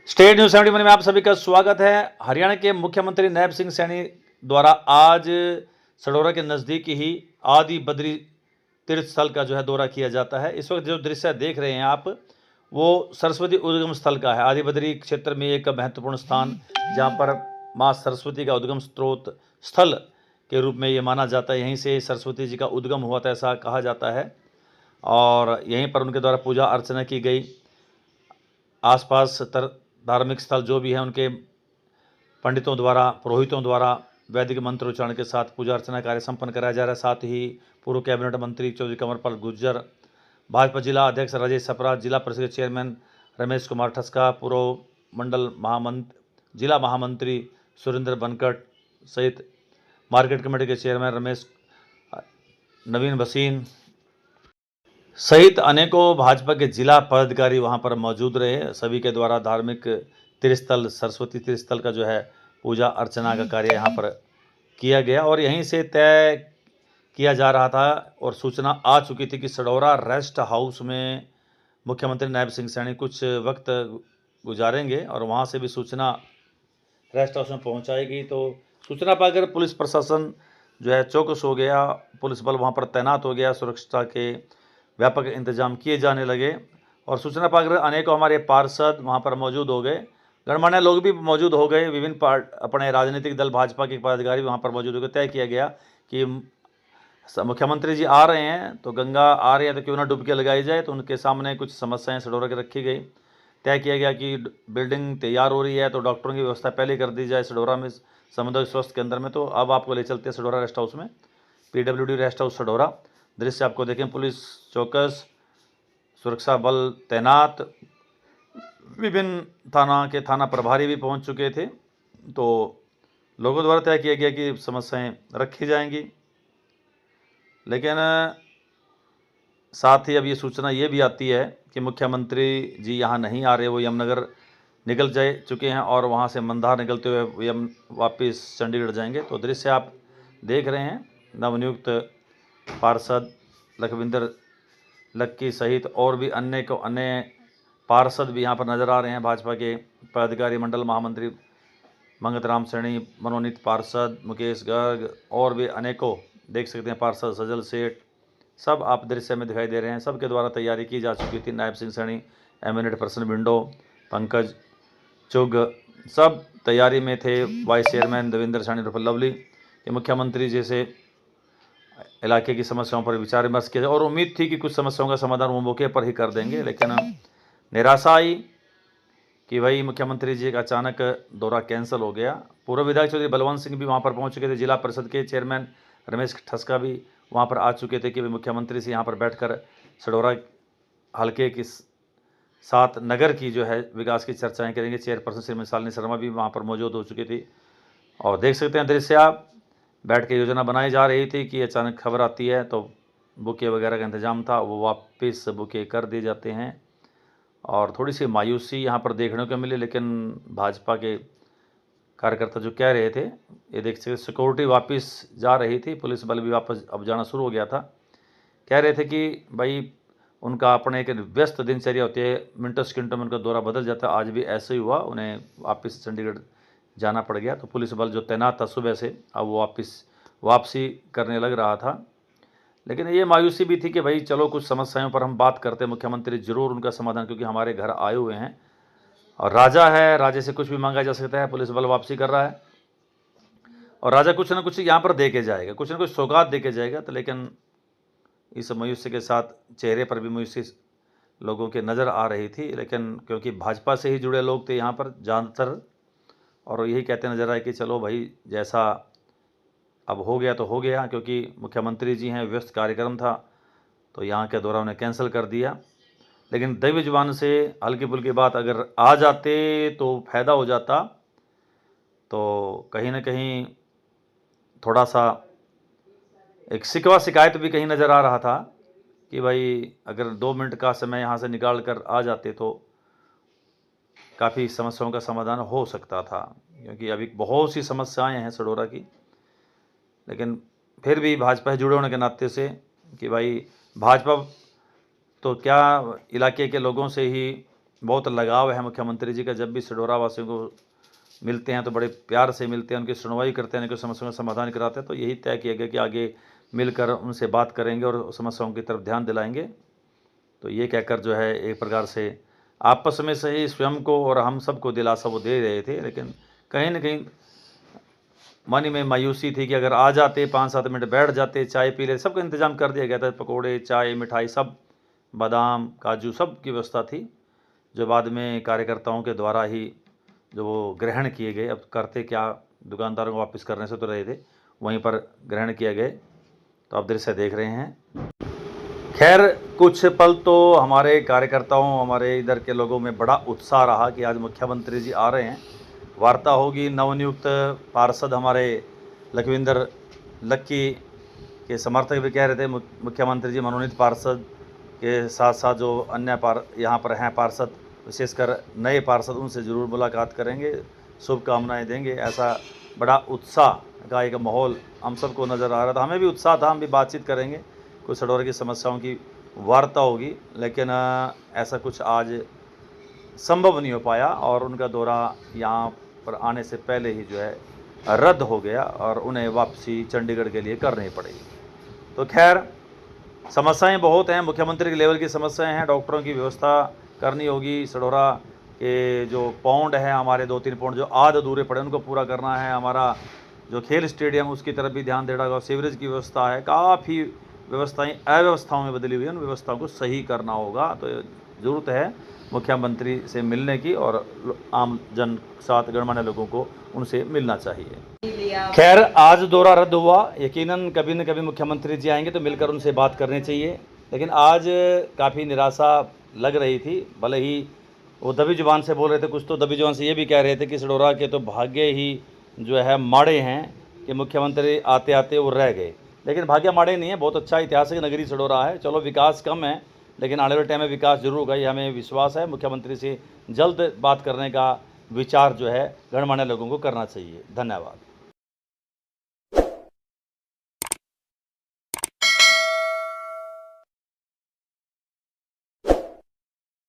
State news 71 में आप सभी का स्वागत है। हरियाणा के मुख्यमंत्री नैब सिंह सैनी द्वारा आज सडोरा के नज़दीक ही आदि बद्री तीर्थ स्थल का जो है दौरा किया जाता है। इस वक्त जो दृश्य देख रहे हैं आप, वो सरस्वती उद्गम स्थल का है। आदि बद्री क्षेत्र में एक महत्वपूर्ण स्थान, जहाँ पर माँ सरस्वती का उद्गम स्रोत स्थल के रूप में ये माना जाता है। यहीं से सरस्वती जी का उद्गम हुआ था, ऐसा कहा जाता है, और यहीं पर उनके द्वारा पूजा अर्चना की गई। आसपास धार्मिक स्थल जो भी हैं, उनके पंडितों द्वारा, पुरोहितों द्वारा वैदिक मंत्रोच्चारण के साथ पूजा अर्चना कार्य संपन्न कराया जा रहा है। साथ ही पूर्व कैबिनेट मंत्री चौधरी कंवरपाल गुर्जर, भाजपा जिला अध्यक्ष राजेश सप्रा, जिला परिषद के चेयरमैन रमेश कुमार ठस्का, पूर्व मंडल जिला महामंत्री सुरेंद्र बनकट सहित मार्केट कमेटी के चेयरमैन रमेश नवीन भसीन सहित अनेकों भाजपा के जिला पदाधिकारी वहां पर मौजूद रहे। सभी के द्वारा धार्मिक तीर्थस्थल सरस्वती तीर्थस्थल का जो है पूजा अर्चना का कार्य यहाँ पर किया गया, और यहीं से तय किया जा रहा था और सूचना आ चुकी थी कि सडौरा रेस्ट हाउस में मुख्यमंत्री नैब सिंह सैनी कुछ वक्त गुजारेंगे, और वहाँ से भी सूचना रेस्ट हाउस में पहुँचाएगी। तो सूचना पाकर पुलिस प्रशासन जो है चौकस हो गया, पुलिस बल वहाँ पर तैनात हो गया, सुरक्षा के व्यापक इंतजाम किए जाने लगे, और सूचना पाकर अनेकों हमारे पार्षद वहाँ पर मौजूद हो गए, गणमान्य लोग भी मौजूद हो गए, विभिन्न अपने राजनीतिक दल भाजपा के पदाधिकारी वहाँ पर मौजूद हो गए। तय किया गया कि मुख्यमंत्री जी आ रहे हैं, तो गंगा आ रही है तो क्यों ना डुबकी लगाई जाए। तो उनके सामने कुछ समस्याएं सडौरा की रखी गई। तय किया गया कि बिल्डिंग तैयार हो रही है तो डॉक्टरों की व्यवस्था पहले कर दी जाए सडौरा में, सामुदायिक स्वास्थ्य केंद्र में। तो अब आपको ले चलते हैं सडौरा रेस्ट हाउस में, PWD रेस्ट हाउस सडौरा। दृश्य आपको देखें, पुलिस चौकस, सुरक्षा बल तैनात, विभिन्न थाना प्रभारी भी पहुंच चुके थे। तो लोगों द्वारा तय किया गया कि समस्याएं रखी जाएंगी, लेकिन साथ ही अब ये सूचना ये भी आती है कि मुख्यमंत्री जी यहाँ नहीं आ रहे, वो यमुनानगर निकल जा चुके हैं और वहाँ से मंदार निकलते हुए वापस चंडीगढ़ जाएंगे। तो दृश्य आप देख रहे हैं, नवनियुक्त पार्षद लखविंदर लक्की सहित और भी अन्य पार्षद भी यहाँ पर नजर आ रहे हैं। भाजपा के पदाधिकारी, मंडल महामंत्री मंगत राम सैनी, मनोनीत पार्षद मुकेश गर्ग और भी अनेकों देख सकते हैं, पार्षद सजल सेठ, सब आप दृश्य में दिखाई दे रहे हैं। सबके द्वारा तैयारी की जा चुकी थी। Nayab Singh Saini, eminent person window, Pankaj चुग, सब तैयारी में थे। वाइस चेयरमैन देवेंद्र सैनी उर्फ लवली, ये मुख्यमंत्री जैसे इलाके की समस्याओं पर विचार विमर्श किया जाए, और उम्मीद थी कि कुछ समस्याओं का समाधान वो मौके पर ही कर देंगे। लेकिन निराशा आई कि भाई मुख्यमंत्री जी का अचानक दौरा कैंसिल हो गया। पूर्व विधायक चौधरी बलवंत सिंह भी वहाँ पर पहुँच चुके थे, जिला परिषद के चेयरमैन रमेश ठस्का भी वहाँ पर आ चुके थे कि मुख्यमंत्री से यहाँ पर बैठकर सडौरा हल्के के साथ नगर की जो है विकास की चर्चाएं करेंगे। चेयरपर्सन श्रीमती शालिनी शर्मा भी वहाँ पर मौजूद हो चुकी थी, और देख सकते हैं दृश्य आप, बैठ के योजना बनाई जा रही थी कि अचानक खबर आती है। तो बुके वगैरह का इंतजाम था, वो वापस बुके कर दिए जाते हैं, और थोड़ी सी मायूसी यहाँ पर देखने को मिली। लेकिन भाजपा के कार्यकर्ता जो कह रहे थे, ये देख सकते सिक्योरिटी वापस जा रही थी, पुलिस बल भी वापस अब जाना शुरू हो गया था। कह रहे थे कि भाई उनका अपने एक व्यस्त दिनचर्या होती है, मिनटों सेकंडों में उनका दौरा बदल जाता है। आज भी ऐसे ही हुआ, उन्हें वापस चंडीगढ़ जाना पड़ गया। तो पुलिस बल जो तैनात था सुबह से, अब वो वापसी करने लग रहा था। लेकिन ये मायूसी भी थी कि भाई चलो कुछ समस्याओं पर हम बात करते हैं, मुख्यमंत्री जरूर उनका समाधान, क्योंकि हमारे घर आए हुए हैं और राजा है, राजे से कुछ भी मांगा जा सकता है। पुलिस बल वापसी कर रहा है और राजा कुछ ना कुछ यहाँ पर दे के जाएगा, कुछ ना कुछ सौगात दे के जाएगा। तो लेकिन इस मायूसी के साथ चेहरे पर भी मायूसी लोगों के नज़र आ रही थी। लेकिन क्योंकि भाजपा से ही जुड़े लोग थे यहाँ पर ज़्यादातर, और यही कहते नजर आए कि चलो भाई जैसा अब हो गया तो हो गया, क्योंकि मुख्यमंत्री जी हैं, व्यस्त कार्यक्रम था, तो यहाँ के दौरा उन्हें कैंसिल कर दिया। लेकिन दैवीय जुबान से हल्की फुल्की बात अगर आ जाते तो फ़ायदा हो जाता। तो कहीं ना कहीं थोड़ा सा एक शिकवा शिकायत भी कहीं नज़र आ रहा था कि भाई अगर 2 मिनट का समय यहाँ से निकाल कर आ जाते तो काफ़ी समस्याओं का समाधान हो सकता था, क्योंकि अभी बहुत सी समस्याएं हैं सडौरा की। लेकिन फिर भी भाजपा से जुड़े होने के नाते से कि भाई भाजपा तो क्या इलाके के लोगों से ही बहुत लगाव है मुख्यमंत्री जी का। जब भी सडोरा वासियों को मिलते हैं तो बड़े प्यार से मिलते हैं, उनकी सुनवाई करते हैं, उनकी समस्याओं का समाधान कराते हैं। तो यही तय किया गया कि आगे मिलकर उनसे बात करेंगे और समस्याओं की तरफ ध्यान दिलाएंगे। तो ये कहकर जो है एक प्रकार से आपस में से ही स्वयं को और हम सबको दिलासा वो दे रहे थे, लेकिन कहीं न कहीं मन में मायूसी थी कि अगर आ जाते 5-7 मिनट बैठ जाते, चाय पी लेते। सबका इंतज़ाम कर दिया गया था, पकोड़े, चाय, मिठाई सब, बादाम, काजू सब की व्यवस्था थी, जो बाद में कार्यकर्ताओं के द्वारा ही जो वो ग्रहण किए गए। अब करते क्या, दुकानदारों को वापस करने से तो रहे थे, वहीं पर ग्रहण किए गए। तो आप दृश्य देख रहे हैं। खैर कुछ पल तो हमारे कार्यकर्ताओं, हमारे इधर के लोगों में बड़ा उत्साह रहा कि आज मुख्यमंत्री जी आ रहे हैं, वार्ता होगी। नवनियुक्त पार्षद हमारे लखविंदर लक्की के समर्थक भी कह रहे थे मुख्यमंत्री जी मनोनीत पार्षद के साथ साथ जो अन्य यहाँ पर हैं पार्षद, विशेषकर नए पार्षद, उनसे ज़रूर मुलाकात करेंगे, शुभकामनाएं देंगे। ऐसा बड़ा उत्साह का एक माहौल हम सबको नज़र आ रहा था। हमें भी उत्साह था, हम भी बातचीत करेंगे, कुछ सडोरा की समस्याओं की वार्ता होगी, लेकिन ऐसा कुछ आज संभव नहीं हो पाया और उनका दौरा यहाँ पर आने से पहले ही जो है रद्द हो गया और उन्हें वापसी चंडीगढ़ के लिए करनी पड़ेगी। तो खैर समस्याएं बहुत हैं, मुख्यमंत्री के लेवल की समस्याएं हैं। डॉक्टरों की व्यवस्था करनी होगी, सडोरा के जो पौंड हैं हमारे 2-3 पौंड जो आध अधूरे पड़े उनको पूरा करना है। हमारा जो खेल स्टेडियम उसकी तरफ भी ध्यान देना होगा। सीवरेज की व्यवस्था है, काफ़ी व्यवस्थाएं अव्यवस्थाओं में बदली हुई हैं, उन व्यवस्थाओं को सही करना होगा। तो ज़रूरत है मुख्यमंत्री से मिलने की और आम जन साथ गणमान्य लोगों को उनसे मिलना चाहिए। खैर आज दौरा रद्द हुआ, यकीनन कभी न कभी मुख्यमंत्री जी आएंगे तो मिलकर उनसे बात करनी चाहिए, लेकिन आज काफ़ी निराशा लग रही थी। भले ही वो दबी जुबान से बोल रहे थे, कुछ तो दबी जुबान से ये भी कह रहे थे कि सडोरा के तो भाग्य ही जो है माड़े हैं कि मुख्यमंत्री आते आते वो रह गए, लेकिन भाग्य माड़े नहीं है। बहुत अच्छा ऐतिहासिक नगरी सडोरा है। चलो विकास कम है, लेकिन आने वाले टाइम में विकास जरूर होगा, ये हमें विश्वास है। मुख्यमंत्री से जल्द बात करने का विचार जो है गणमान्य लोगों को करना चाहिए। धन्यवाद।